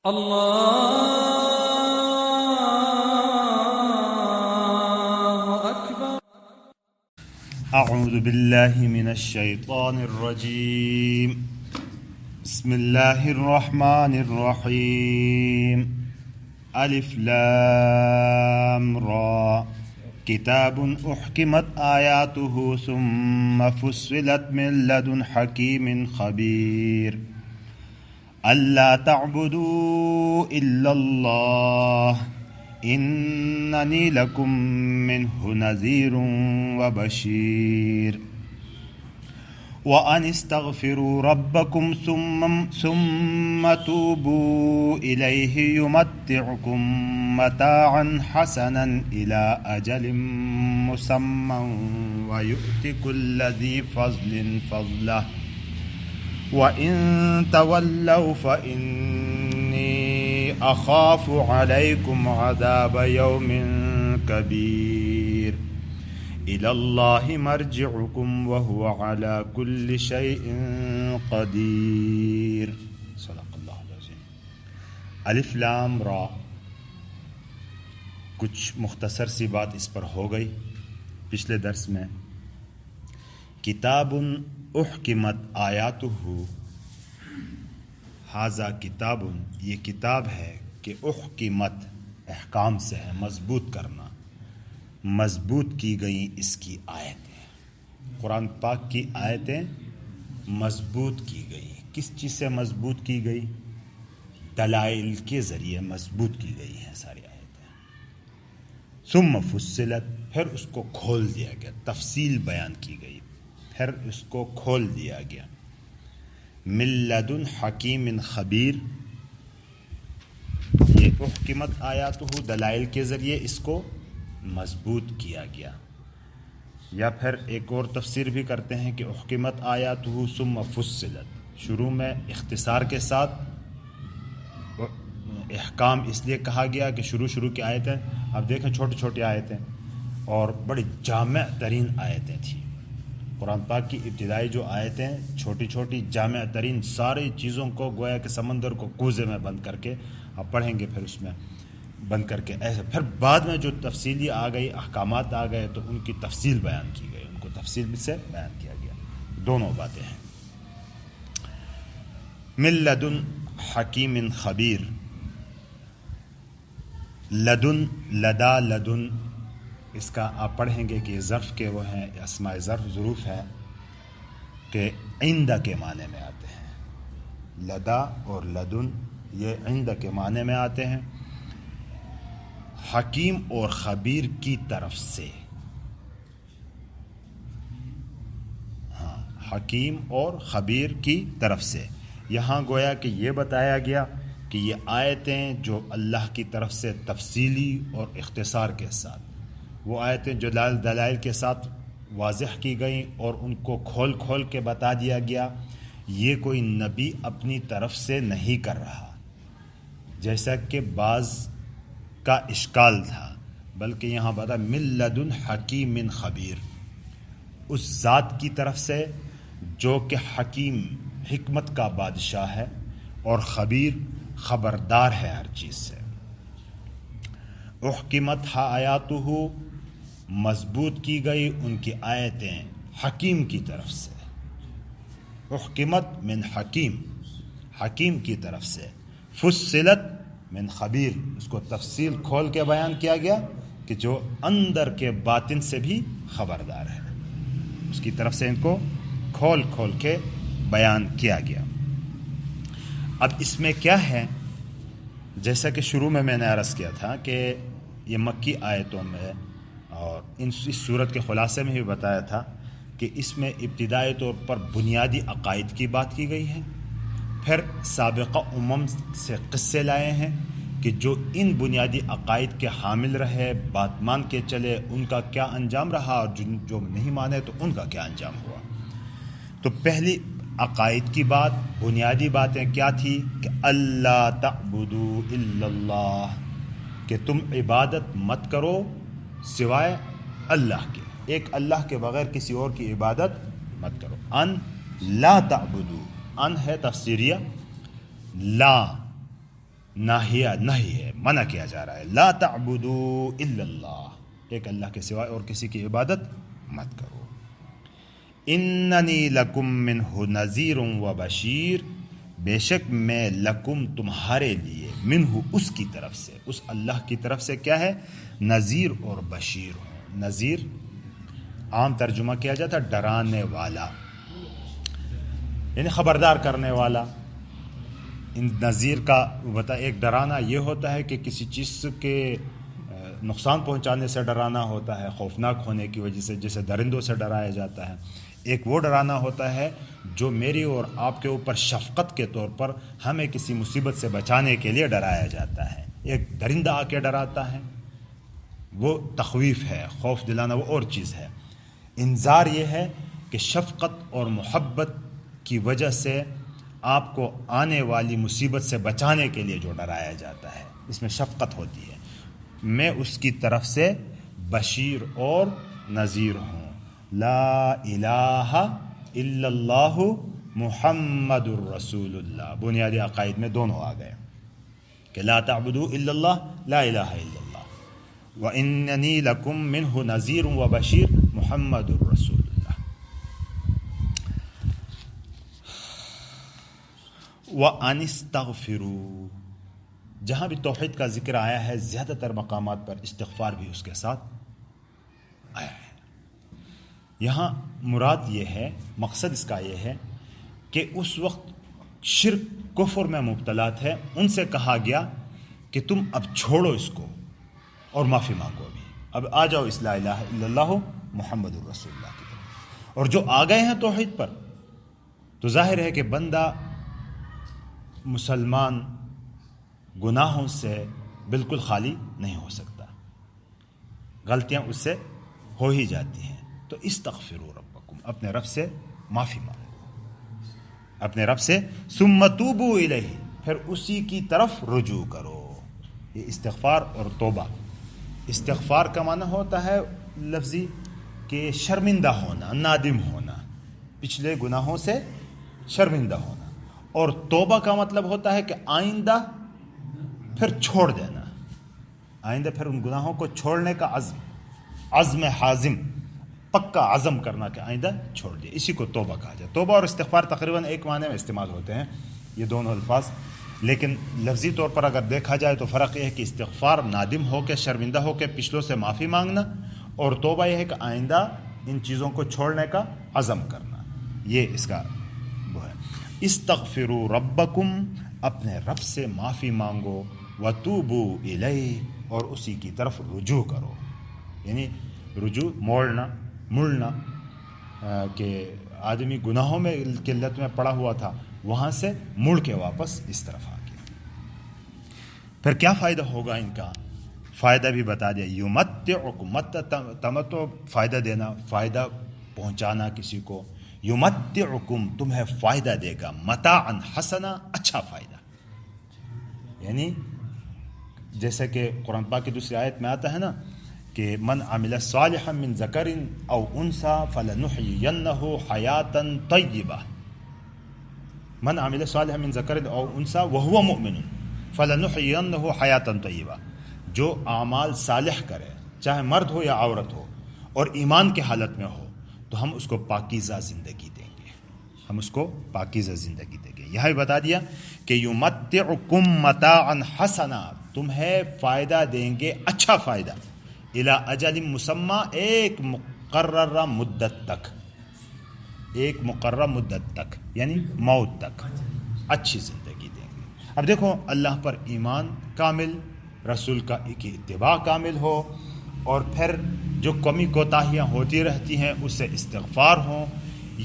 الله أكبر. أعوذ بالله من الشيطان الرجيم. بسم الله الرحمن الرحيم. ألف لام را كتاب أحكمت آياته ثم فصلت من لدن حكيم خبير ألا تعبدوا إلا الله إنني لكم منه نذير وبشير وأن استغفروا ربكم ثم توبوا إليه يمتعكم متاعا حسنا إلى أجل مسمى ويؤت كل ذي فضل فضله وإن تولوا فإني أخاف عليكم عذاب يوم كبير إلى الله مرجعكم وهو على كل شيء قدير. صدق اللہ العظیم. الف لام را. کچھ مختصر سی بات اس پر ہو گئی پچھلے درس میں. کتاب احکمت آیاتہ، ھذا کتاب، یہ کتاب ہے کہ احکمت احکام سے ہے، مضبوط کرنا، مضبوط کی گئیں اس کی آیتیں. قرآن پاک کی آیتیں مضبوط کی گئی. کس چیز سے مضبوط کی گئی؟ دلائل کے ذریعے مضبوط کی گئی ہیں ساری آیتیں. ثم فصلت، پھر اس کو کھول دیا گیا، تفصیل بیان کی گئی، پھر اس کو کھول دیا گیا. من لدن حکیم خبیر، یہ احکمت آیاتہ، دلائل کے ذریعے اس کو مضبوط کیا گیا. یا پھر ایک اور تفسیر بھی کرتے ہیں کہ احکمت آیاتہ ثم فصلت، شروع میں اختصار کے ساتھ احکام اس لیے کہا گیا کہ شروع کی آیتیں، اب دیکھیں چھوٹی چھوٹی آیتیں اور بڑی جامع ترین آیتیں تھیں. قرآن پاک کی ابتدائی جو آیتیں چھوٹی چھوٹی جامع ترین ساری چیزوں کو گویا کہ سمندر کو کوزے میں بند کر کے آپ پڑھیں گے، پھر اس میں بند کر کے ایسے، پھر بعد میں جو تفصیلی آ گئی، احکامات آ گئے تو ان کی تفصیل بیان کی گئی، ان کو تفصیل سے بیان کیا گیا. دونوں باتیں ہیں. من لدن حکیم خبیر. لدن، لدا، لدن، اس کا آپ پڑھیں گے کہ ظرف کے وہ ہیں، اسماء ظرف ظروف ہیں کہ عندہ کے معنی میں آتے ہیں. لدا اور لدن یہ عندہ کے معنی میں آتے ہیں. حکیم اور خبیر کی طرف سے. ہاں، حکیم اور خبیر کی طرف سے. یہاں گویا کہ یہ بتایا گیا کہ یہ آیتیں جو اللہ کی طرف سے تفصیلی اور اختصار کے ساتھ، وہ آیتیں جو دلائل کے ساتھ واضح کی گئیں اور ان کو کھول کھول کے بتا دیا گیا، یہ کوئی نبی اپنی طرف سے نہیں کر رہا جیسا کہ بعض کا اشکال تھا، بلکہ یہاں بتا من لدن حکیم خبیر، اس ذات کی طرف سے جو کہ حکیم، حکمت کا بادشاہ ہے، اور خبیر، خبردار ہے ہر چیز سے. احکمت آیاتہ، مضبوط کی گئی ان کی آیتیں حکیم کی طرف سے. احکمت من حکیم، حکیم کی طرف سے. فصلت من خبیر، اس کو تفصیل کھول کے بیان کیا گیا کہ جو اندر کے باطن سے بھی خبردار ہے، اس کی طرف سے ان کو کھول کھول کے بیان کیا گیا. اب اس میں کیا ہے، جیسا کہ شروع میں نے عرض کیا تھا کہ یہ مکی آیتوں میں اور اس صورت کے خلاصے میں بھی بتایا تھا کہ اس میں ابتدائی طور پر بنیادی عقائد کی بات کی گئی ہے، پھر سابقہ امم سے قصے لائے ہیں کہ جو ان بنیادی عقائد کے حامل رہے، بات مان کے چلے، ان کا کیا انجام رہا، اور جو نہیں مانے تو ان کا کیا انجام ہوا. تو پہلی عقائد کی بات، بنیادی باتیں کیا تھی کہ اللہ تعبدوا الا اللہ، کہ تم عبادت مت کرو سوائے اللہ کے، ایک اللہ کے بغیر کسی اور کی عبادت مت کرو. ان لا تعبدو، ان ہے تفسیریہ، لا نہیں ہے، منع کیا جا رہا ہے، لا تعبدوا الا اللہ، ایک اللہ کے سوائے اور کسی کی عبادت مت کرو. اننی لکم منہ نذیر و بشیر، بے شک میں لکم تمہارے لیے، منہ اس کی طرف سے، اس اللہ کی طرف سے کیا ہے، نذیر اور بشیر ہوں. نذیر عام ترجمہ کیا جاتا ہے ڈرانے والا، یعنی خبردار کرنے والا. ان نذیر کا بتا، ایک ڈرانا یہ ہوتا ہے کہ کسی چیز کے نقصان پہنچانے سے ڈرانا ہوتا ہے، خوفناک ہونے کی وجہ سے، جیسے درندوں سے ڈرایا جاتا ہے. ایک وہ ڈرانا ہوتا ہے جو میری اور آپ کے اوپر شفقت کے طور پر ہمیں کسی مصیبت سے بچانے کے لیے ڈرایا جاتا ہے. ایک درندہ آ کے ڈراتا ہے، وہ تخویف ہے، خوف دلانا وہ اور چیز ہے. انذار یہ ہے کہ شفقت اور محبت کی وجہ سے آپ کو آنے والی مصیبت سے بچانے کے لیے جو ڈرایا جاتا ہے، اس میں شفقت ہوتی ہے. میں اس کی طرف سے بشیر اور نذیر ہوں. لا الہ الا اللہ محمد الرسول اللہ، بنیادی عقائد میں دونوں آ گئے کہ لا تعبدوا الا اللہ، لا الہ الا اللہ، واننی لکم منہ نذیر و بشیر محمد الرسول اللہ. وان استغفروا، جہاں بھی توحید کا ذکر آیا ہے زیادہ تر مقامات پر استغفار بھی اس کے ساتھ آیا ہے. یہاں مراد یہ ہے، مقصد اس کا یہ ہے کہ اس وقت شرک کفر میں مبتلا تھے، ان سے کہا گیا کہ تم اب چھوڑو اس کو اور معافی مانگو، اب آ جاؤ اس لا الہ الا اللہ محمد الرسول اللہ کی طرف. اور جو آ گئے ہیں توحید پر، تو ظاہر ہے کہ بندہ مسلمان گناہوں سے بالکل خالی نہیں ہو سکتا، غلطیاں اس سے ہو ہی جاتی ہیں. تو استغفروا ربکم، اپنے رب سے معافی مانگو، اپنے رب سے، ثم توبوا الیہ، پھر اسی کی طرف رجوع کرو. یہ استغفار اور توبہ. استغفار کا معنی ہوتا ہے لفظی کہ شرمندہ ہونا، نادم ہونا، پچھلے گناہوں سے شرمندہ ہونا. اور توبہ کا مطلب ہوتا ہے کہ آئندہ پھر چھوڑ دینا، آئندہ پھر ان گناہوں کو چھوڑنے کا عزم حازم، پکا عزم کرنا کہ آئندہ چھوڑ دے، اسی کو توبہ کہا جائے. توبہ اور استغفار تقریباً ایک معنی میں استعمال ہوتے ہیں یہ دونوں الفاظ، لیکن لفظی طور پر اگر دیکھا جائے تو فرق یہ ہے کہ استغفار نادم ہو کے، شرمندہ ہو کے پچھلوں سے معافی مانگنا، اور توبہ یہ ہے کہ آئندہ ان چیزوں کو چھوڑنے کا عزم کرنا. یہ اس کا وہ ہے. استغفروا ربکم، اپنے رب سے معافی مانگو، وتوبوا الیہ، اور اسی کی طرف رجوع کرو. یعنی رجوع مڑنا کہ آدمی گناہوں میں قلت میں پڑا ہوا تھا، وہاں سے مڑ کے واپس اس طرف آ گیا. پھر کیا فائدہ ہوگا ان کا؟ فائدہ بھی بتا دیا. یمتعکم، تمتع فائدہ دینا، فائدہ پہنچانا کسی کو. یمتعکم، تمہیں فائدہ دے گا، متاعا حسنا، اچھا فائدہ. یعنی جیسے کہ قرآن پاک کی دوسری آیت میں آتا ہے نا کہ من عمل صالحا من ذکر او انثى فلنحيينه حیاتا طیبہ. من عمل صالحا من ذکر او انثى وهو مؤمن فلنحيينه حیاتا طیبہ، جو اعمال صالح کرے چاہے مرد ہو یا عورت ہو اور ایمان کی حالت میں ہو، تو ہم اس کو پاکیزہ زندگی دیں گے، ہم اس کو پاکیزہ زندگی دیں گے. یہاں بھی بتا دیا کہ یمتعکم متاعا حسنا، تمہیں فائدہ دیں گے، اچھا فائدہ، الی اجل مسمى، ایک مقررہ مدت تک، ایک مقررہ مدت تک یعنی موت تک اچھی زندگی دیں گے. اب دیکھو، اللہ پر ایمان کامل، رسول کا ایک اتباع کامل ہو، اور پھر جو کمی کوتاہیاں ہوتی رہتی ہیں اس سے استغفار ہوں،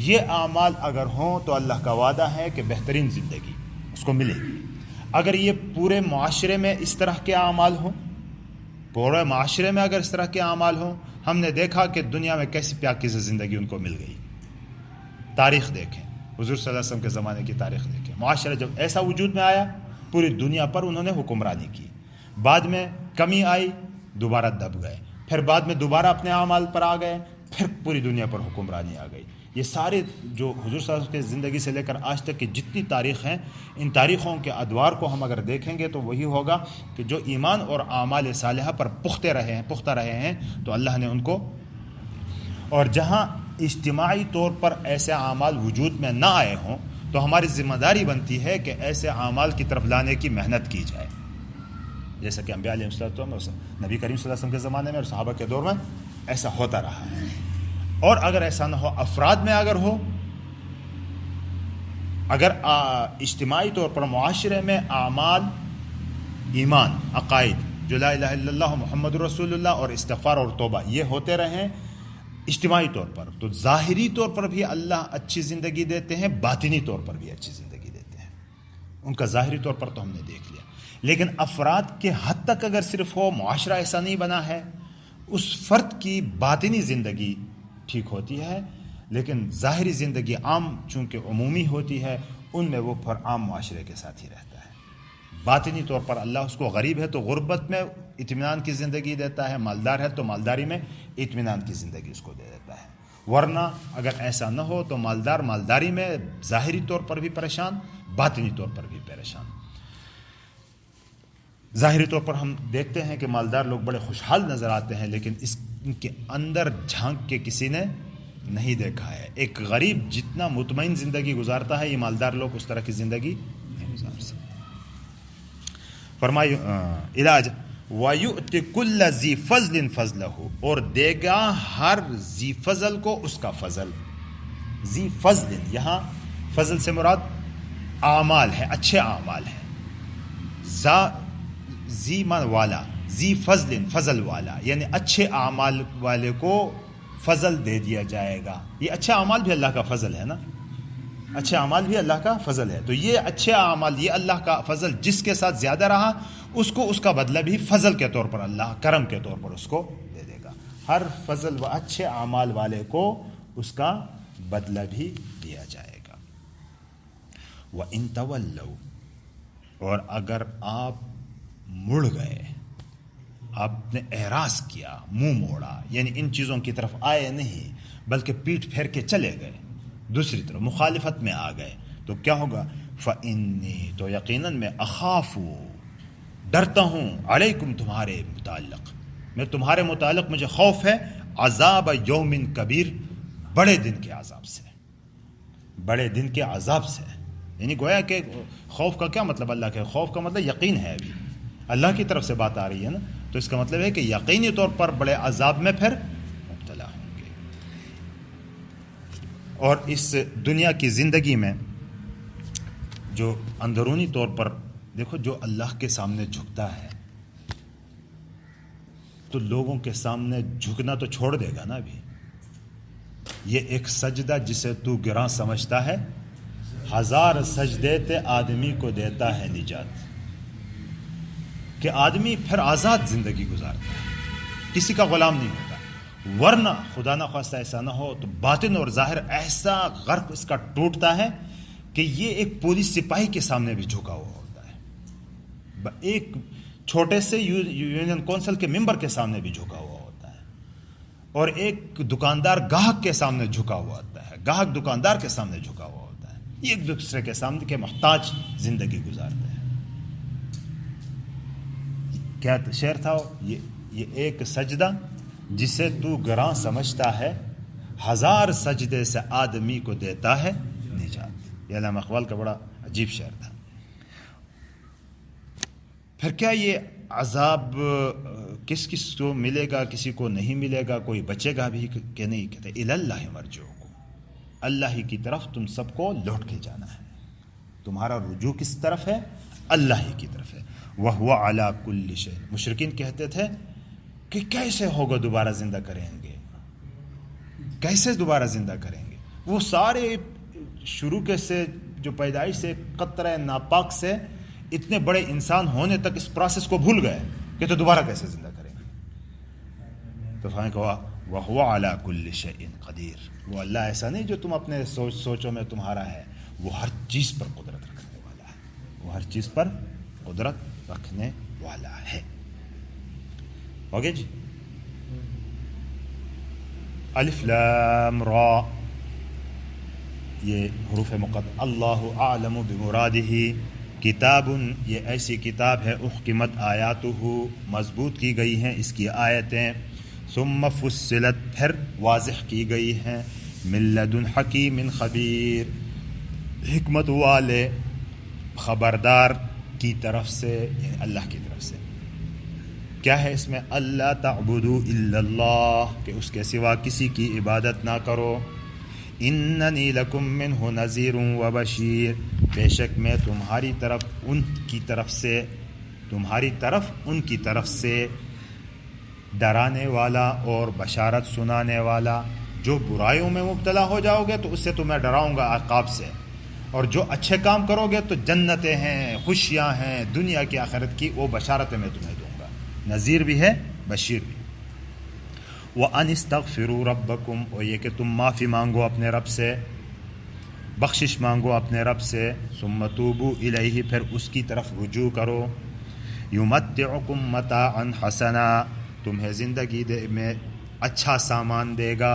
یہ اعمال اگر ہوں تو اللہ کا وعدہ ہے کہ بہترین زندگی اس کو ملے گی. اگر یہ پورے معاشرے میں اس طرح کے اعمال ہوں، پورے معاشرے میں اگر اس طرح کے اعمال ہوں، ہم نے دیکھا کہ دنیا میں کیسی پاکیزہ زندگی ان کو مل گئی. تاریخ دیکھیں، حضور صلی اللہ علیہ وسلم کے زمانے کی تاریخ دیکھیں. معاشرہ جب ایسا وجود میں آیا، پوری دنیا پر انہوں نے حکمرانی کی. بعد میں کمی آئی، دوبارہ دب گئے. پھر بعد میں دوبارہ اپنے اعمال پر آ گئے، پھر پوری دنیا پر حکمرانی آ گئی. یہ سارے جو حضور صلی اللہ علیہ وسلم کی زندگی سے لے کر آج تک کی جتنی تاریخ ہیں، ان تاریخوں کے ادوار کو ہم اگر دیکھیں گے تو وہی ہوگا کہ جو ایمان اور اعمال صالحہ پر پختہ رہے ہیں تو اللہ نے ان کو، اور جہاں اجتماعی طور پر ایسے اعمال وجود میں نہ آئے ہوں تو ہماری ذمہ داری بنتی ہے کہ ایسے اعمال کی طرف لانے کی محنت کی جائے، جیسا کہ انبیاء علیہ السلام اور نبی کریم صلی اللہ علیہ وسلم کے زمانے میں اور صحابہ کے دور میں ایسا ہوتا رہا ہے۔ اور اگر ایسا نہ ہو، افراد میں اگر ہو، اگر اجتماعی طور پر معاشرے میں اعمال، ایمان، عقائد جو لا الہ الا اللہ محمد رسول اللہ اور استغفار اور توبہ یہ ہوتے رہیں اجتماعی طور پر، تو ظاہری طور پر بھی اللہ اچھی زندگی دیتے ہیں، باطنی طور پر بھی اچھی زندگی دیتے ہیں۔ ان کا ظاہری طور پر تو ہم نے دیکھ لیا، لیکن افراد کے حد تک اگر صرف ہو، معاشرہ ایسا نہیں بنا ہے، اس فرد کی باطنی زندگی ٹھیک ہوتی ہے، لیکن ظاہری زندگی عام چونکہ عمومی ہوتی ہے، ان میں وہ پھر عام معاشرے کے ساتھ ہی رہتا ہے۔ باطنی طور پر اللہ اس کو غریب ہے تو غربت میں اطمینان کی زندگی دیتا ہے، مالدار ہے تو مالداری میں اطمینان کی زندگی اس کو دے دیتا ہے۔ ورنہ اگر ایسا نہ ہو تو مالدار مالداری میں ظاہری طور پر بھی پریشان، باطنی طور پر بھی پریشان۔ ظاہری طور پر ہم دیکھتے ہیں کہ مالدار لوگ بڑے خوشحال نظر آتے ہیں، لیکن اس کے اندر جھانک کے کسی نے نہیں دیکھا ہے۔ ایک غریب جتنا مطمئن زندگی گزارتا ہے، یہ مالدار لوگ اس طرح کی زندگی نہیں گزار سکتے۔ فرمائی علاج وَيُؤْتِ كُلَّ ذِي فَضْلٍ فَضْلَهُ، اور دے گا ہر ذی فضل کو اس کا فضل۔ ذی فضل، یہاں فضل سے مراد اعمال ہے، اچھے اعمال ہیں۔ ذی من والا، ذی فضل فضل والا، یعنی اچھے اعمال والے کو فضل دے دیا جائے گا۔ یہ اچھے اعمال بھی اللہ کا فضل ہے نا، اچھے اعمال بھی اللہ کا فضل ہے، تو یہ اچھے اعمال، یہ اللہ کا فضل جس کے ساتھ زیادہ رہا اس کو اس کا بدلہ بھی فضل کے طور پر اللہ کرم کے طور پر اس کو دے دے گا۔ ہر فضل و اچھے اعمال والے کو اس کا بدلہ بھی دیا جائے گا۔ وَإِن تَوَلَّوْا، اور اگر آپ مڑ گئے، آپ نے اعراض کیا، منہ موڑا، یعنی ان چیزوں کی طرف آئے نہیں بلکہ پیٹھ پھیر کے چلے گئے، دوسری طرف مخالفت میں آ گئے، تو کیا ہوگا؟ فَإِنِّي، تو یقیناً میں اخاف، ڈرتا ہوں، علیکم، تمہارے متعلق، میں تمہارے متعلق مجھے خوف ہے، عذاب یوم کبیر، بڑے دن کے عذاب سے، بڑے دن کے عذاب سے۔ یعنی گویا کہ خوف کا کیا مطلب؟ اللہ کے خوف کا مطلب یقین ہے، ابھی اللہ کی طرف سے بات آ رہی ہے نا، تو اس کا مطلب ہے کہ یقینی طور پر بڑے عذاب میں پھر مبتلا ہوں گے۔ اور اس دنیا کی زندگی میں جو اندرونی طور پر دیکھو، جو اللہ کے سامنے جھکتا ہے تو لوگوں کے سامنے جھکنا تو چھوڑ دے گا نا۔ ابھی یہ ایک سجدہ جسے تو گراں سمجھتا ہے، 1000 سجدے تے آدمی کو دیتا ہے نجات، کہ آدمی پھر آزاد زندگی گزارتا ہے، کسی کا غلام نہیں ہوتا۔ ورنہ خدا نہ خواستہ ایسا نہ ہو تو باطن اور ظاہر ایسا غرق اس کا ٹوٹتا ہے کہ یہ ایک پولیس سپاہی کے سامنے بھی جھکا ہوا ہوتا ہے، ایک چھوٹے سے یونین کونسل کے ممبر کے سامنے بھی جھکا ہوا ہوتا ہے، اور ایک دکاندار گاہک کے سامنے جھکا ہوا ہوتا ہے، گاہک دکاندار کے سامنے جھکا ہوا ہوتا ہے، یہ ایک دوسرے کے سامنے کے محتاج زندگی گزارتے ہیں۔ کیا شعر تھا؟ یہ ایک سجدہ جسے تو گراں سمجھتا ہے، 1000 سجدے سے آدمی کو دیتا ہے نجات۔ یہ علامہ اقبال کا بڑا عجیب شعر تھا۔ پھر کیا یہ عذاب کس کس کو ملے گا، کسی کو نہیں ملے گا، کوئی بچے گا بھی کہ نہیں؟ کہتے الاللہ مرجعکم، اللہ ہی کی طرف تم سب کو لوٹ کے جانا ہے، تمہارا رجوع کس طرف ہے؟ اللہ ہی کی طرف ہے۔ وَهُوَ عَلَى كُلِّ شَيْءٍ، مشرکین کہتے تھے کہ کیسے ہوگا دوبارہ زندہ کریں گے، کیسے دوبارہ زندہ کریں گے؟ وہ سارے شروع کے سے جو پیدائش سے قطرہ ناپاک سے اتنے بڑے انسان ہونے تک اس پروسیس کو بھول گئے کہ تو دوبارہ کیسے زندہ کریں گے؟ تو فہم کہا وَهُوَ عَلَى كُلِّ شَيْءٍ قَدِيرٌ، وہ اللہ ایسا نہیں جو تم اپنے سوچوں میں تمہارا ہے، وہ ہر چیز پر قدرت رکھنے والا ہے، وہ ہر چیز پر قدرت رکھنے والا ہے۔ ہو گیا جی؟ الف لام را، یہ حروف مقطع اللہ اعلم بمرادہ کتاب، یہ ایسی کتاب ہے احکمت آیاتہ، مضبوط کی گئی ہیں اس کی آیتیں، ثم فصلت، پھر واضح کی گئی ہیں، من لدن حکیم خبیر، حکمت والے خبردار کی طرف سے، یعنی اللہ کی طرف سے۔ کیا ہے اس میں؟ اللہ تعبدوا الا اللہ، کہ اس کے سوا کسی کی عبادت نہ کرو، اننی لکم منہ نذیر و بشیر، بے شک میں تمہاری طرف ان کی طرف سے ڈرانے والا اور بشارت سنانے والا۔ جو برائیوں میں مبتلا ہو جاؤ گے تو اس سے تمہیں ڈراؤں گا عقاب سے، اور جو اچھے کام کرو گے تو جنتیں ہیں، خوشیاں ہیں دنیا کی آخرت کی، وہ بشارتیں میں تمہیں دوں گا، نذیر بھی ہے بشیر بھی۔ وَأَنِ اسْتَغْفِرُوا رَبَّكُمْ، اور یہ کہ تم معافی مانگو اپنے رب سے، بخشش مانگو اپنے رب سے، ثُمَّ تُوبُوا إِلَيْهِ، پھر اس کی طرف رجوع کرو، يُمَتِّعُكُمْ مَتَاعًا حَسَنًا، تمہیں زندگی میں اچھا سامان دے گا،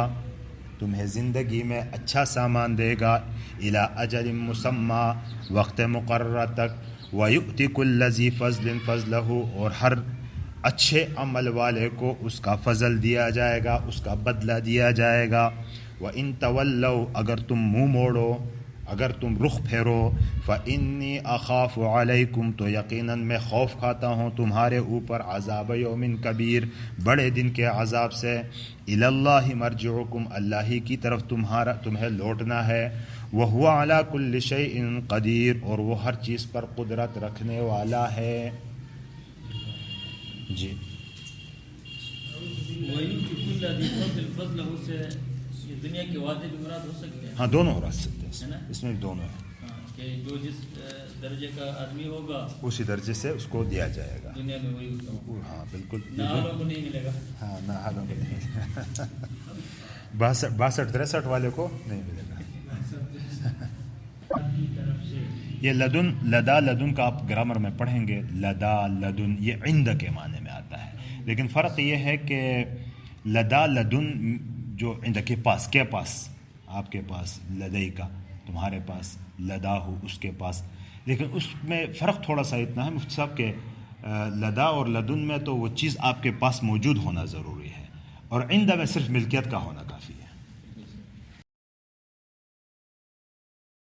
تمہیں زندگی میں اچھا سامان دے گا، إِلَىٰ أَجَلٍ مُّسَمًّى، وقت مقررہ تک، وَيُؤْتِ كُلَّ ذِي فَضْلٍ فَضْلَهُ، اور ہر اچھے عمل والے کو اس کا فضل دیا جائے گا، اس کا بدلہ دیا جائے گا۔ وَإِن تَوَلَّوْا، اگر تم منہ موڑو، اگر تم رخ پھیرو، فَإِنِّي أَخَافُ عَلَيْكُمْ، تو یقیناً میں خوف کھاتا ہوں تمہارے اوپر، عذاب یوم کبیر، بڑے دن کے عذاب سے، إِلَى اللَّهِ مَرْجِعُكُمْ، اللہ ہی کی طرف تمہیں لوٹنا ہے، وَهُوَ عَلَى كُلِّ شَيْءٍ قَدِيرٌ، اور وہ ہر چیز پر قدرت رکھنے والا ہے۔ جی یہ دنیا کے وعدے بھی مراد ہو سکتے ہیں؟ ہاں دونوں رہ سکتے ہیں، اس میں بھی دونوں ہیں، کہ جو جس درجے کا آدمی ہوگا اسی درجے سے اس کو دیا جائے گا دنیا میں، وہی ہوگا، ہاں بالکل، نہ حالوں کو نہیں ملے گا، ہاں نہ حالوں کو نہیں ملے گا، 62-63 والے کو نہیں ملے گا۔ یہ لدا لدن کا آپ گرامر میں پڑھیں گے، لدا لدن یہ عند کے معنی میں آتا ہے، لیکن فرق یہ ہے کہ لدا لدن جو عند کے پاس، کے پاس، آپ کے پاس، لدئی کا تمہارے پاس، لدا ہو اس کے پاس، لیکن اس میں فرق تھوڑا سا اتنا ہے مفتی صاحب کہ لدا اور لدن میں تو وہ چیز آپ کے پاس موجود ہونا ضروری ہے، اور عند میں صرف ملکیت کا ہونا کافی ہے۔